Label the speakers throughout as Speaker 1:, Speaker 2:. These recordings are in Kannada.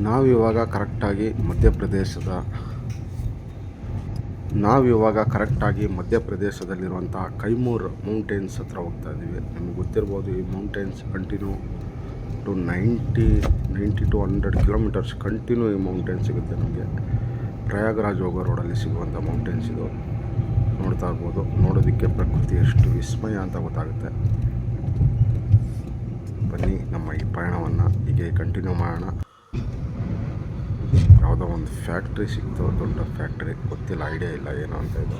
Speaker 1: ನಾವಿವಾಗ ಕರೆಕ್ಟಾಗಿ ಮಧ್ಯಪ್ರದೇಶದಲ್ಲಿರುವಂಥ ಕೈಮೂರ್ ಮೌಂಟೇನ್ಸ್ ಹತ್ರ ಹೋಗ್ತಾ ಇದ್ದೀವಿ. ನಿಮಗೆ ಗೊತ್ತಿರ್ಬೋದು, ಈ mountains continue to 90 to 100 kilometres continue ಈ ಮೌಂಟೇನ್ ಸಿಗುತ್ತೆ ನಮಗೆ. ಪ್ರಯಾಗರಾಜ್ ಹೋಗೋ ರೋಡಲ್ಲಿ ಸಿಗುವಂಥ ಮೌಂಟೇನ್ಸ್ ಇದು. ನೋಡ್ತಾ ಇರ್ಬೋದು, ನೋಡೋದಕ್ಕೆ ಪ್ರಕೃತಿ ಎಷ್ಟು ವಿಸ್ಮಯ ಅಂತ ಗೊತ್ತಾಗುತ್ತೆ. ಬನ್ನಿ ನಮ್ಮ ಈ ಪಯಣವನ್ನು ಹೀಗೆ ಕಂಟಿನ್ಯೂ ಮಾಡೋಣ. ಯಾವುದೋ ಒಂದು ಫ್ಯಾಕ್ಟ್ರಿ ಸಿಕ್ತು, ದೊಡ್ಡ ಫ್ಯಾಕ್ಟ್ರಿ, ಗೊತ್ತಿಲ್ಲ, ಐಡಿಯಾ ಇಲ್ಲ ಏನು ಅಂತ ಇದು.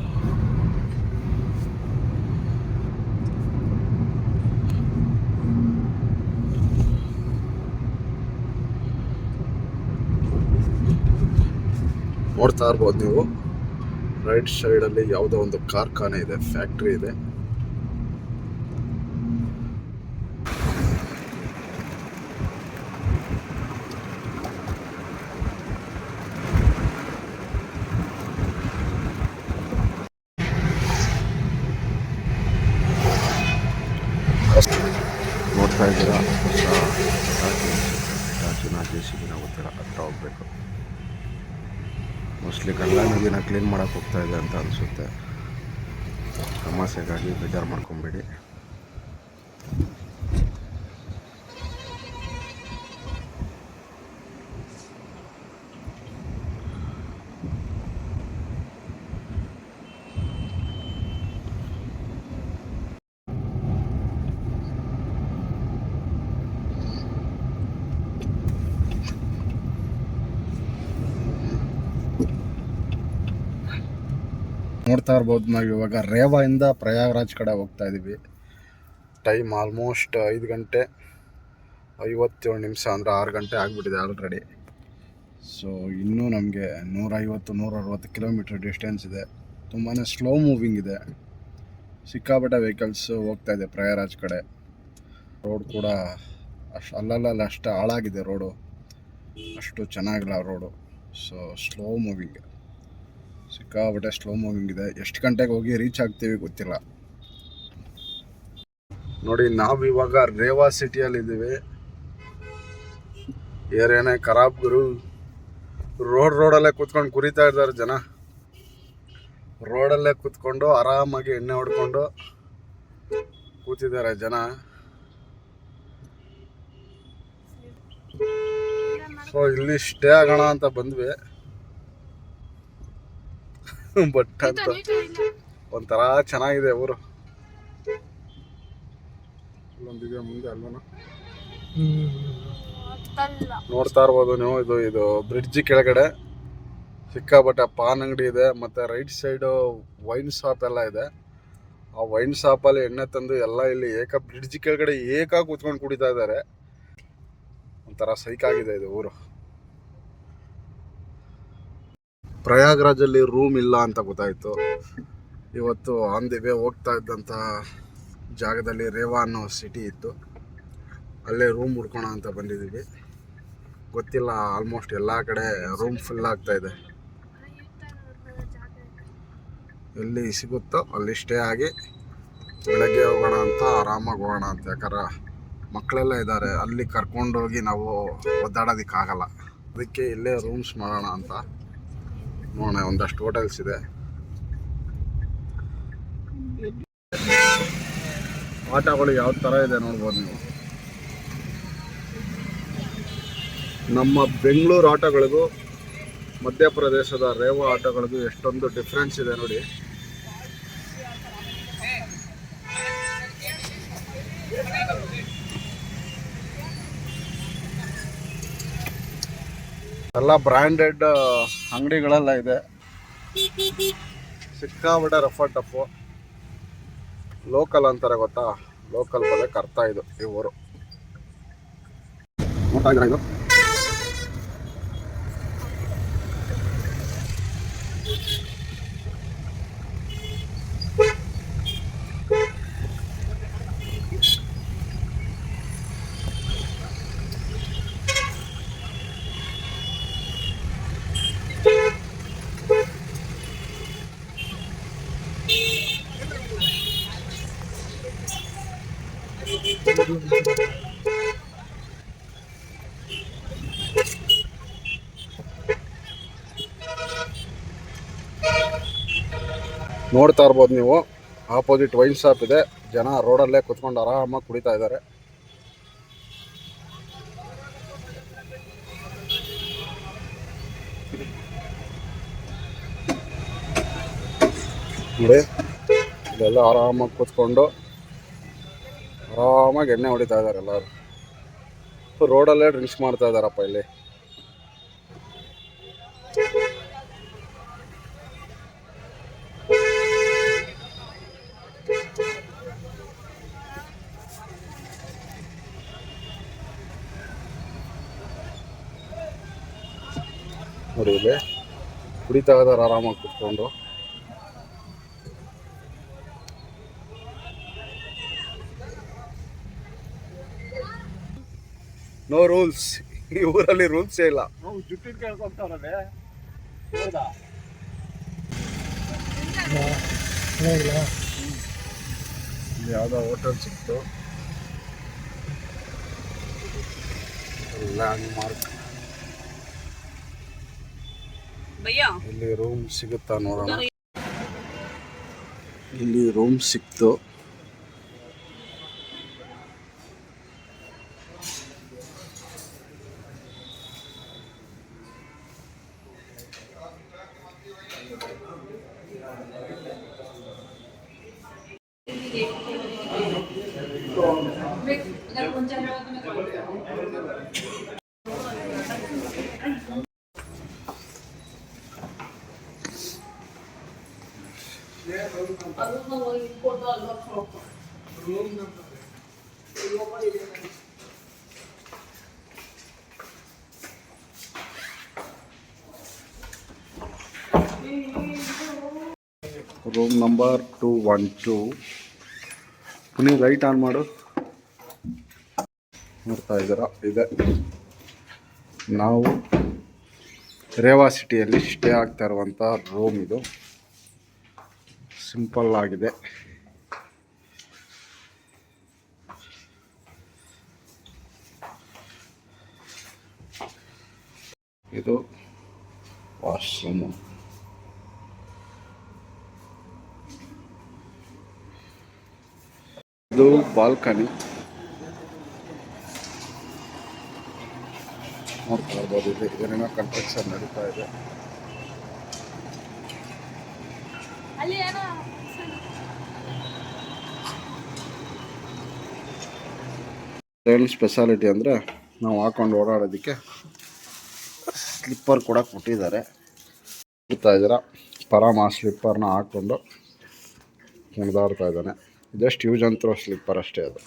Speaker 1: ನೋಡ್ತಾ ಇರ್ಬೋದು ನೀವು, ರೈಟ್ ಸೈಡಲ್ಲಿ ಯಾವುದೋ ಒಂದು ಕಾರ್ಖಾನೆ ಇದೆ, ಫ್ಯಾಕ್ಟ್ರಿ ಇದೆ. ನೋಡ್ತಾ ಇದ್ದೀರಾ, ಹೊಸ JCB ಗೊತ್ತಿಲ್ಲ, ಹತ್ರ ಹೋಗ್ಬೇಕು. ಮೋಸ್ಟ್ಲಿ ಗಂಗಾ ನದಿನ ಕ್ಲೀನ್ ಮಾಡೋಕ್ಕೆ ಹೋಗ್ತಾ ಇದೆ ಅಂತ ಅನಿಸುತ್ತೆ. ಸಮಸ್ಯೆಗಾಗಿ ಬೇಜಾರು ಮಾಡ್ಕೊಬೇಡಿ. ನೋಡ್ತಾ ಇರ್ಬೋದು, ನಾವು ಇವಾಗ ರೇವಾಯಿಂದ ಪ್ರಯಾಗರಾಜ್ ಕಡೆ ಹೋಗ್ತಾ ಇದ್ದೀವಿ. ಟೈಮ್ ಆಲ್ಮೋಸ್ಟ್ 5 ಗಂಟೆ 57 ನಿಮಿಷ, ಅಂದರೆ 6 ಗಂಟೆ ಆಗಿಬಿಟ್ಟಿದೆ ಆಲ್ರೆಡಿ. ಸೊ ಇನ್ನೂ ನಮಗೆ 150-160 ಕಿಲೋಮೀಟರ್ ಡಿಸ್ಟೆನ್ಸ್ ಇದೆ. ತುಂಬಾ ಸ್ಲೋ ಮೂವಿಂಗ್ ಇದೆ. ಸಿಕ್ಕಾಪಟ್ಟೆ ವೆಹಿಕಲ್ಸ್ ಹೋಗ್ತಾ ಇದೆ ಪ್ರಯಾಗರಾಜ್ ಕಡೆ. ರೋಡ್ ಕೂಡ ಅಷ್ಟು ಹಾಳಾಗಿದೆ ರೋಡು, ಅಷ್ಟು ಚೆನ್ನಾಗಿಲ್ಲ ರೋಡು. ಸೊ ಸ್ಲೋ ಮೂವಿಂಗ್, ಸಿಕ್ಕಾಪಟ್ಟೆ ಸ್ಲೋ ಮೂವಿಂಗ್ ಇದೆ. ಎಷ್ಟು ಗಂಟೆಗೆ ಹೋಗಿ ರೀಚ್ ಆಗ್ತೀವಿ ಗೊತ್ತಿಲ್ಲ. ನೋಡಿ, ನಾವಿವಾಗ ರೇವಾ ಸಿಟಿಯಲ್ಲಿದ್ದೀವಿ. ಏರಿಯಾನೇ ಖರಾಬ್ ಗುರು. ರೋಡಲ್ಲೇ ಕೂತ್ಕೊಂಡು ಕುರಿತಾ ಇದ್ದಾರೆ ಜನ. ರೋಡಲ್ಲೇ ಕೂತ್ಕೊಂಡು ಆರಾಮಾಗಿ ಎಣ್ಣೆ ಹೊಡ್ಕೊಂಡು ಕೂತಿದ್ದಾರೆ ಜನ. ಸೊ ಇಲ್ಲಿ ಸ್ಟೇ ಆಗೋಣ ಅಂತ ಬಂದ್ವಿ. ಬಟ್ ಅಂತ ಒಂಥರ ಚೆನ್ನಾಗಿದೆ ಊರು. ಇಲ್ಲೊಂದಿದೆ ಮುಂದೆ ಅಲ್ವನ, ನೋಡ್ತಾ ಇರ್ಬೋದು ನೀವು. ಇದು ಬ್ರಿಡ್ಜ್ ಕೆಳಗಡೆ ಸಿಕ್ಕಾಪಟ್ಟೆ ಪಾನ್ ಅಂಗಡಿ ಇದೆ, ಮತ್ತು ರೈಟ್ ಸೈಡು ವೈನ್ ಶಾಪ್ ಎಲ್ಲ ಇದೆ. ಆ ವೈನ್ ಶಾಪಲ್ಲಿ ಎಣ್ಣೆ ತಂದು ಎಲ್ಲ ಇಲ್ಲಿ ಬ್ರಿಡ್ಜ್ ಕೆಳಗಡೆ ಕೂತ್ಕೊಂಡು ಕುಡಿತಾ ಇದ್ದಾರೆ. ಒಂಥರ ಸೈಕಾಗಿದೆ ಇದು ಊರು. ಪ್ರಯಾಗರಾಜಲ್ಲಿ ರೂಮ್ ಇಲ್ಲ ಅಂತ ಗೊತ್ತಾಯಿತು. ಇವತ್ತು ಆನ್ ದಿ ವೇ ಹೋಗ್ತಾ ಇದ್ದಂಥ ಜಾಗದಲ್ಲಿ ರೇವಾ ಅನ್ನೋ ಸಿಟಿ ಇತ್ತು, ಅಲ್ಲೇ ರೂಮ್ ಹುಡ್ಕೋಣ ಅಂತ ಬಂದಿದ್ದೀವಿ. ಗೊತ್ತಿಲ್ಲ, ಆಲ್ಮೋಸ್ಟ್ ಎಲ್ಲ ಕಡೆ ರೂಮ್ ಫುಲ್ ಆಗ್ತಾ ಇದೆ. ಎಲ್ಲಿ ಸಿಗುತ್ತೋ ಅಲ್ಲಿ ಸ್ಟೇ ಆಗಿ ಬೆಳಗ್ಗೆ ಹೋಗೋಣ ಅಂತ, ಆರಾಮಾಗಿ ಹೋಗೋಣ ಅಂತ. ಯಾಕಂದ್ರೆ ಮಕ್ಕಳೆಲ್ಲ ಇದ್ದಾರೆ, ಅಲ್ಲಿ ಕರ್ಕೊಂಡೋಗಿ ನಾವು ಒದ್ದಾಡೋದಕ್ಕಾಗಲ್ಲ. ಅದಕ್ಕೆ ಇಲ್ಲೇ ರೂಮ್ಸ್ ಮಾಡೋಣ ಅಂತ ನೋಡೋಣ. ಒಂದಷ್ಟು ಹೋಟೆಲ್ಸ್ ಇದೆ. ಆಟೋಗಳು ಯಾವ ಥರ ಇದೆ ನೋಡ್ಬೋದು ನೀವು. ನಮ್ಮ ಬೆಂಗಳೂರು ಆಟೋಗಳಿಗೂ ಮಧ್ಯಪ್ರದೇಶದ ರೇವಾ ಆಟೋಗಳಿಗೂ ಎಷ್ಟೊಂದು ಡಿಫ್ರೆನ್ಸ್ ಇದೆ ನೋಡಿ. ಎಲ್ಲ ಬ್ರ್ಯಾಂಡೆಡ್ ಅಂಗಡಿಗಳೆಲ್ಲ ಇದೆ. ಸಿಕ್ಕಾಪಟ್ಟೆ ರಫ್ ಟಫು. ಲೋಕಲ್ ಅಂತಾರೆ ಗೊತ್ತಾ, ಲೋಕಲ್ ಪದಕ್ಕೆ ಅರ್ಥ ಇದು ಈ ಊರು. ನೋಡ್ತಾ ಇದ್ದೀರಾ ಇದು ನೋಡ್ತಾ ಇರ್ಬೋದು ನೀವು, ಆಪೋಸಿಟ್ ವೈನ್ ಶಾಪ್ ಇದೆ. ಜನ ರೋಡಲ್ಲೇ ಕುತ್ಕೊಂಡು ಆರಾಮಾಗಿ ಕುಡಿತಾ ಇದ್ದಾರೆ. ನೋಡಿ, ಇಲ್ಲೆಲ್ಲ ಆರಾಮಾಗಿ ಕೂತ್ಕೊಂಡು ಆರಾಮಾಗಿ ಎಣ್ಣೆ ಹೊಡಿತಾ ಇದ್ದಾರೆ ಎಲ್ಲರೂ. ರೋಡಲ್ಲೇ ಡ್ರಿಂಕ್ಸ್ ಮಾಡ್ತಾ ಇದ್ದಾರಪ್ಪ ಇಲ್ಲಿ. ನೋಡಿ ಇಲ್ಲಿ ಕುಡಿತಾ ಇದ್ದಾರೆ ಆರಾಮಾಗಿ ಕೂತ್ಕೊಂಡು. ನೋ ರೂಲ್ಸ್, ಈ ಊರಲ್ಲಿ ರೂಲ್ಸೇ ಇಲ್ಲ. ಜುಟ್ಟಿನ ಕೇಳ್ಕೊಂತವ್ರಲ್ಲೇ ಯಾವುದೋ ಹೋಟೆಲ್ ಸಿಕ್ತು, ಲ್ಯಾಂಡ್ ಮಾರ್ಕ್. ಇಲ್ಲಿ ರೂಮ್ ಸಿಗುತ್ತಾ ನೋಡೋಣ. ಇಲ್ಲಿ ರೂಮ್ ಸಿಕ್ತು. Room number 212. ಪುನೀ ಲೈಟ್ ಆನ್ ಮಾಡು. ನೋಡ್ತಾ ಇದ್ದೀರಾ, ಇದೆ. ನಾವು ರೇವಾ ಸಿಟಿಯಲ್ಲಿ ಸ್ಟೇ ಆಗ್ತಾ ಇರುವಂಥ ರೂಮ್ ಇದು. ಸಿಂಪಲ್ ಆಗಿದೆ. ಇದು ವಾಶ್ರೂಮು. ಇದು ಬಾಲ್ಕನಿ. ನೋಡ್ತಾ ಇರ್ಬೋದು, ಇಲ್ಲಿ ಏನೇನೋ ಕನ್ಸ್ಟ್ರಕ್ಷನ್ ನಡೀತಾ ಇದೆ. ಏನು ಸ್ಪೆಷಾಲಿಟಿ ಅಂದರೆ ನಾವು ಹಾಕೊಂಡು ಓಡಾಡೋದಕ್ಕೆ ಸ್ಲಿಪ್ಪರ್ ಕೂಡ ಕೊಟ್ಟಿದ್ದಾರೆ. ಇರ್ತಾ ಇದ್ದೀರಾ, ಪರಮ ಸ್ಲಿಪ್ಪರ್ನ ಹಾಕ್ಕೊಂಡು ಕುಣಿದಾಡ್ತಾ ಇದ್ದಾನೆ. ಜಸ್ಟ್ ಯೂಸ್ ಅಂತಿರೋ ಸ್ಲಿಪ್ಪರ್ ಅಷ್ಟೇ ಅದು.